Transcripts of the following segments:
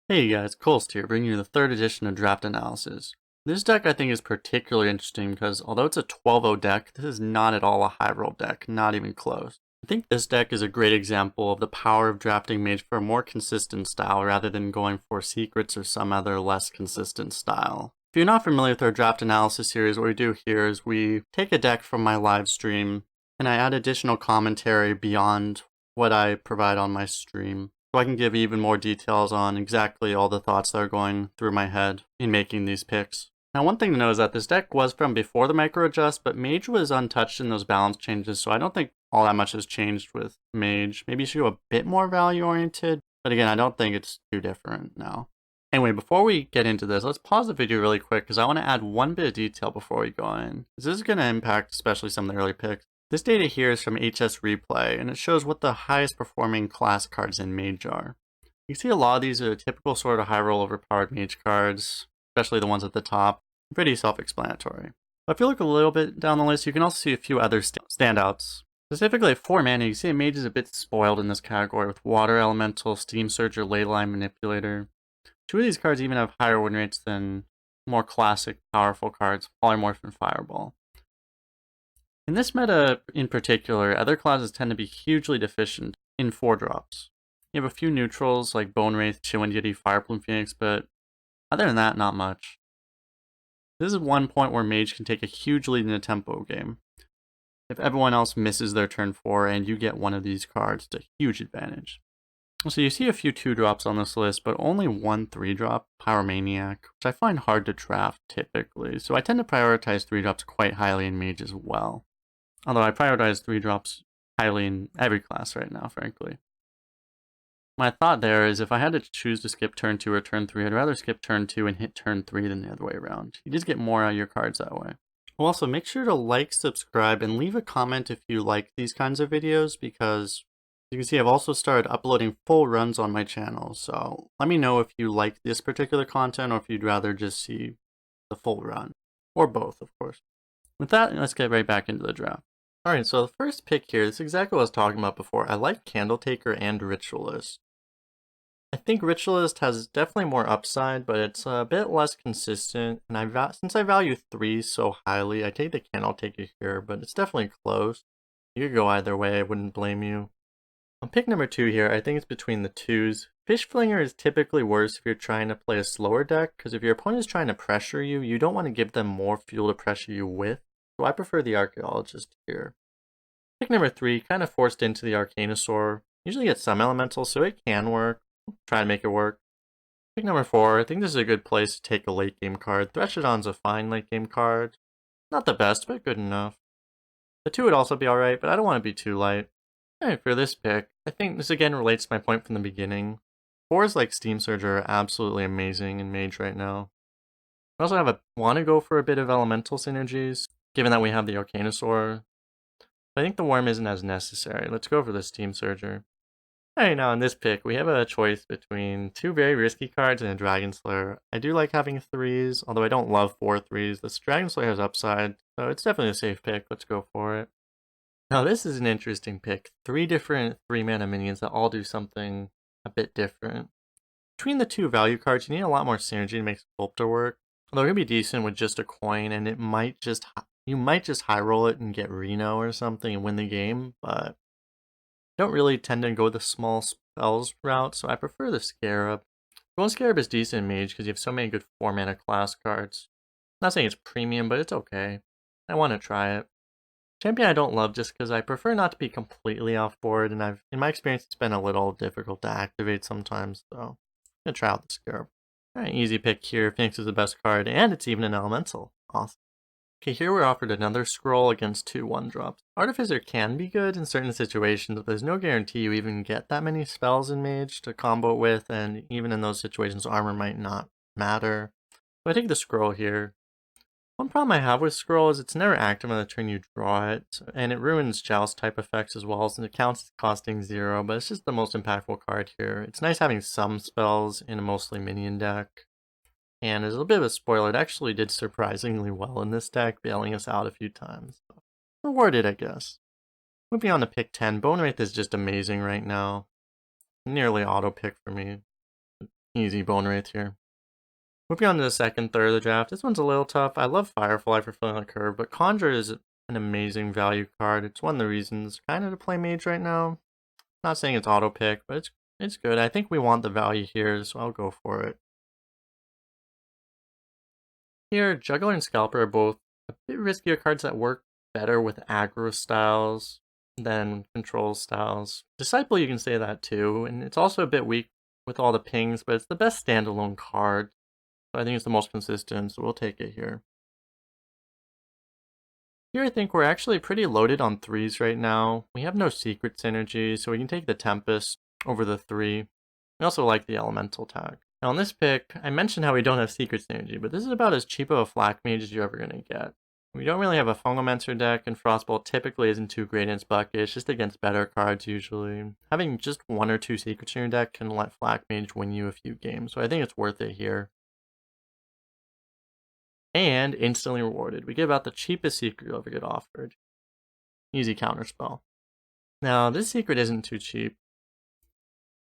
Hey guys, kolst here, bringing you the third edition of Draft Analysis. This deck I think is particularly interesting because although it's a 12-0 deck, this is not at all a high roll deck, not even close. I think this deck is a great example of the power of drafting Mage for a more consistent style rather than going for secrets or some other less consistent style. If you're not familiar with our Draft Analysis series, what we do here is we take a deck from my live stream and I add additional commentary beyond what I provide on my stream, so I can give even more details on exactly all the thoughts that are going through my head in making these picks. Now, one thing to know is that this deck was from before the micro adjust, but Mage was untouched in those balance changes, so I don't think all that much has changed with Mage. Maybe you should go a bit more value oriented, but again, I don't think it's too different now. Anyway, before we get into this, let's pause the video really quick because I want to add one bit of detail before we go in. This is going to impact especially some of the early picks. This data here is from HS Replay, and it shows what the highest performing class cards in Mage are. You can see a lot of these are typical sort of high roll overpowered Mage cards, especially the ones at the top. Pretty self-explanatory. But if you look a little bit down the list, you can also see a few other standouts. Specifically at 4 mana, you see Mage is a bit spoiled in this category with Water Elemental, Steam Surger, Leyline Manipulator. Two of these cards even have higher win rates than more classic, powerful cards, Polymorph and Fireball. In this meta in particular, other classes tend to be hugely deficient in 4-drops. You have a few neutrals like Bone Wraith, Chillwind Yeti, Fireplume Phoenix, but other than that, not much. This is one point where Mage can take a huge lead in a tempo game. If everyone else misses their turn 4 and you get one of these cards, it's a huge advantage. So you see a few 2-drops on this list, but only one 3-drop, Pyromaniac, which I find hard to draft typically, so I tend to prioritize 3-drops quite highly in Mage as well. Although I prioritize 3-drops highly in every class right now, frankly. My thought there is if I had to choose to skip turn 2 or turn 3, I'd rather skip turn 2 and hit turn 3 than the other way around. You just get more out of your cards that way. Also, make sure to like, subscribe, and leave a comment if you like these kinds of videos, because you can see I've also started uploading full runs on my channel, so let me know if you like this particular content or if you'd rather just see the full run. Or both, of course. With that, let's get right back into the draft. Alright, so the first pick here, this is exactly what I was talking about before. I like Candle Taker and Ritualist. I think Ritualist has definitely more upside, but it's a bit less consistent, and since I value 3 so highly, I take the Candle Taker here, but it's definitely close. You could go either way, I wouldn't blame you. On pick number 2 here, I think it's between the 2s. Fish Flinger is typically worse if you're trying to play a slower deck, because if your opponent is trying to pressure you, you don't want to give them more fuel to pressure you with. So I prefer the Archaeologist here. Pick number 3, kind of forced into the Arcanosaur. Usually get some elementals, so it can work. Try to make it work. Pick number 4, I think this is a good place to take a late game card. Threshodon's a fine late game card. Not the best, but good enough. The 2 would also be alright, but I don't want to be too light. Alright, for this pick, I think this again relates to my point from the beginning. 4s like Steam Surger are absolutely amazing in Mage right now. I also want to go for a bit of elemental synergies, given that we have the Arcanosaur. But I think the Worm isn't as necessary. Let's go for the Steam Surger. Alright, now in this pick, we have a choice between 2 very risky cards and a Dragon Slayer. I do like having 3s, although I don't love 4 3s. This Dragon Slayer has upside, so it's definitely a safe pick. Let's go for it. Now this is an interesting pick. 3 different 3-mana minions that all do something a bit different. Between the 2 value cards, you need a lot more synergy to make Sculptor work. Although it could be decent with just a coin, and you might just high roll it and get Reno or something and win the game, but I don't really tend to go the small spells route, so I prefer the Scarab. Golden Scarab is decent in Mage because you have so many good 4-mana class cards. I'm not saying it's premium, but it's okay. I want to try it. Champion I don't love just because I prefer not to be completely off board, and in my experience, it's been a little difficult to activate sometimes, so I'm gonna try out the Scarab. Alright, easy pick here. Phoenix is the best card, and it's even an elemental. Awesome. Okay, here we're offered another scroll against 2 1-drops. Artificer can be good in certain situations, but there's no guarantee you even get that many spells in Mage to combo with, and even in those situations, armor might not matter. So I take the scroll here. One problem I have with Scroll is it's never active on the turn you draw it, and it ruins Joust type effects as well, since it counts as costing 0, but it's just the most impactful card here. It's nice having some spells in a mostly minion deck, and as a little bit of a spoiler, it actually did surprisingly well in this deck, bailing us out a few times. So, rewarded, I guess. Moving on to pick 10, Bone Wraith is just amazing right now. Nearly auto pick for me. Easy bone wraith here. Moving on to the second third of the draft. This one's a little tough. I love Firefly for filling the curve, but Conjure is an amazing value card. It's one of the reasons kind of to play Mage right now. Not saying it's auto pick, but it's good. I think we want the value here, so I'll go for it. Here, Juggler and Scalper are both a bit riskier cards that work better with aggro styles than control styles. Disciple, you can say that too, and it's also a bit weak with all the pings, but it's the best standalone card. So I think it's the most consistent, so we'll take it here. Here I think we're actually pretty loaded on 3s right now. We have no secret synergy, so we can take the Tempest over the 3. We also like the Elemental tag. Now on this pick, I mentioned how we don't have secret synergy, but this is about as cheap of a Flak Mage as you're ever going to get. We don't really have a Fungomancer deck, and Frostbolt typically isn't too great in its bucket. It's just against better cards usually. Having just 1 or 2 secrets in your deck can let Flak Mage win you a few games, so I think it's worth it here. And instantly rewarded. We get about the cheapest secret you'll ever get offered. Easy counterspell. Now, this secret isn't too cheap.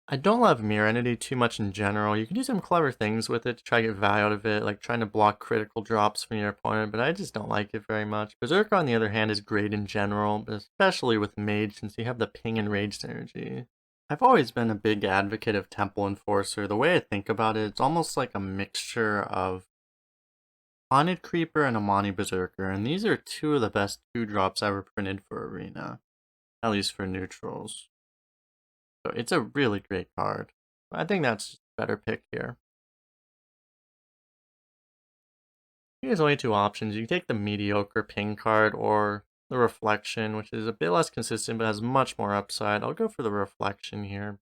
I don't love Mirror Entity too much in general. You can do some clever things with it to try to get value out of it, like trying to block critical drops from your opponent, but I just don't like it very much. Berserker, on the other hand, is great in general, but especially with Mage since you have the ping and rage synergy. I've always been a big advocate of Temple Enforcer. The way I think about it, it's almost like a mixture of Haunted Creeper and Amani Berserker, and these are 2 of the best 2-drops ever printed for Arena, at least for neutrals. So it's a really great card. I think that's a better pick here. Here's only 2 options. You can take the mediocre ping card or the Reflection, which is a bit less consistent but has much more upside. I'll go for the Reflection here.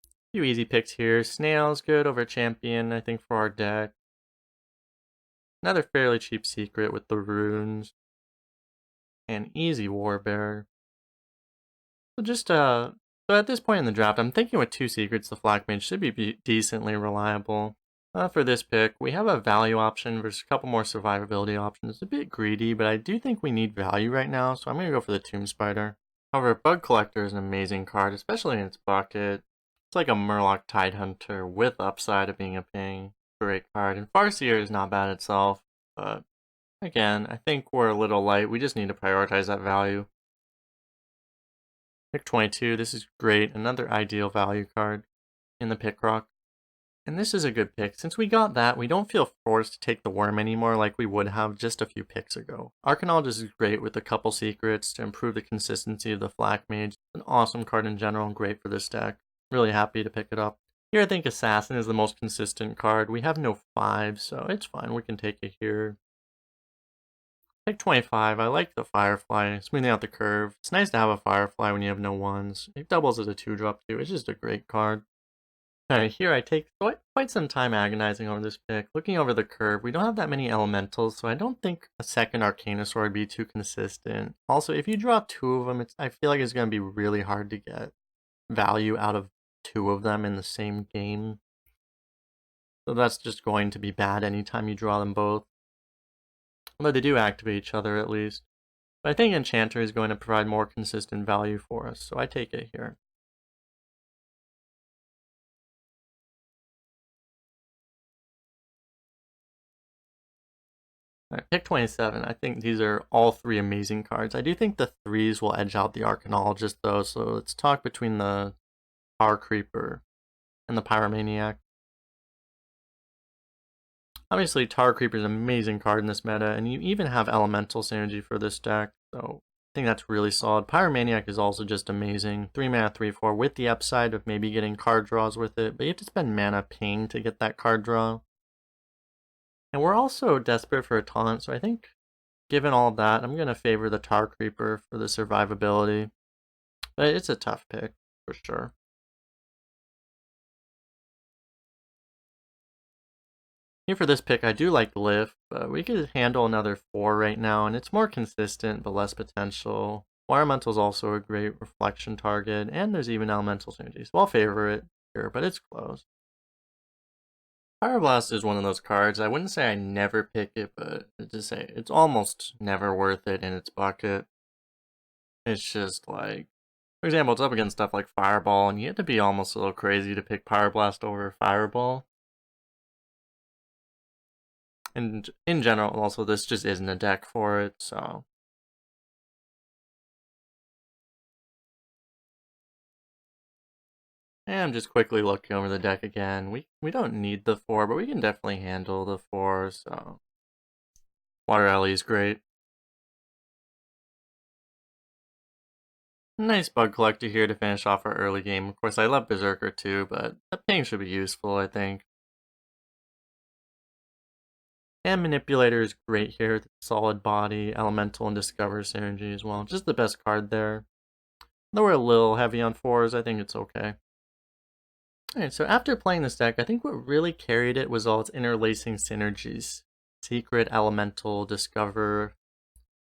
A few easy picks here. Snail's good over Champion, I think, for our deck. Another fairly cheap secret with the runes. And easy Warbearer. So at this point in the draft, I'm thinking with 2 secrets, the Flak Mage should be decently reliable. For this pick, we have a value option versus a couple more survivability options. It's a bit greedy, but I do think we need value right now, so I'm going to go for the Tomb Spider. However, Bug Collector is an amazing card, especially in its bucket. It's like a Murloc Tidehunter with upside of being a ping. Great card. And Farseer is not bad itself, but again, I think we're a little light. We just need to prioritize that value. Pick 22, this is great. Another ideal value card in the pick rock. And this is a good pick. Since we got that, we don't feel forced to take the worm anymore like we would have just a few picks ago. Archaeologist is great with a couple secrets to improve the consistency of the Flak Mage. It's an awesome card in general and great for this deck. Really happy to pick it up. Here I think Assassin is the most consistent card. We have no 5, so it's fine. We can take it here. Pick 25, I like the Firefly, smoothing out the curve. It's nice to have a Firefly when you have no 1s. It doubles as a 2-drop too, it's just a great card. Alright, here I take quite some time agonizing over this pick. Looking over the curve, we don't have that many elementals, so I don't think a second Arcanosaur would be too consistent. Also, if you draw 2 of them, I feel like it's going to be really hard to get value out of 2 of them in the same game. So that's just going to be bad anytime you draw them both. Although they do activate each other at least. But I think Enchanter is going to provide more consistent value for us, so I take it here. Alright, pick 27. I think these are all 3 amazing cards. I do think the 3s will edge out the Archaeologist though, so let's talk between the Tar Creeper and the Pyromaniac. Obviously, Tar Creeper is an amazing card in this meta, and you even have Elemental synergy for this deck, so I think that's really solid. Pyromaniac is also just amazing. 3 mana, 3/4 with the upside of maybe getting card draws with it, but you have to spend mana ping to get that card draw. And we're also desperate for a taunt, so I think, given all of that, I'm going to favor the Tar Creeper for the survivability. But it's a tough pick, for sure. Here for this pick, I do like Lift, but we could handle another 4 right now, and it's more consistent, but less potential. Watermental is also a great reflection target, and there's even Elemental synergy, so I'll favor it here, but it's close. Pyroblast is one of those cards, I wouldn't say I never pick it, but just say it's almost never worth it in its bucket. It's just like, For example, it's up against stuff like Fireball, and you have to be almost a little crazy to pick Pyroblast over Fireball. And in general, also, this just isn't a deck for it, so. And I'm just quickly looking over the deck again. We don't need the 4, but we can definitely handle the 4, so. Water Alley is great. Nice Bug Collector here to finish off our early game. Of course, I love Berserker too, but that ping should be useful, I think. And Manipulator is great here with Solid Body, Elemental, and Discover synergy as well. Just the best card there. Though we're a little heavy on 4s, I think it's okay. Alright, so after playing this deck, I think what really carried it was all its interlacing synergies. Secret, Elemental, Discover,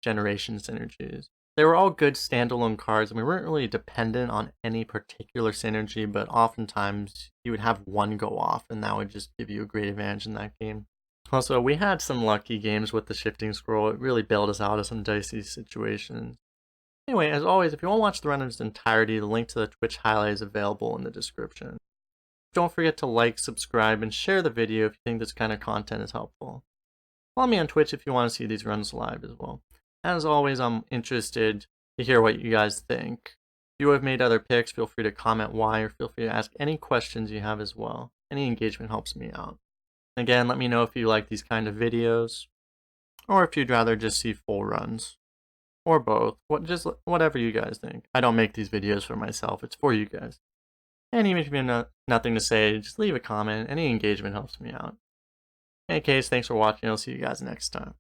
Generation synergies. They were all good standalone cards, and we weren't really dependent on any particular synergy, but oftentimes you would have one go off, and that would just give you a great advantage in that game. Also, we had some lucky games with the Shifting Scroll. It really bailed us out of some dicey situations. Anyway, as always, if you want to watch the run in its entirety, the link to the Twitch highlight is available in the description. Don't forget to like, subscribe, and share the video if you think this kind of content is helpful. Follow me on Twitch if you want to see these runs live as well. As always, I'm interested to hear what you guys think. If you have made other picks, feel free to comment why, or feel free to ask any questions you have as well. Any engagement helps me out. Again, let me know if you like these kind of videos, or if you'd rather just see full runs, or both. Just whatever you guys think. I don't make these videos for myself, it's for you guys. And even if you have nothing to say, just leave a comment. Any engagement helps me out. In any case, thanks for watching. I'll see you guys next time.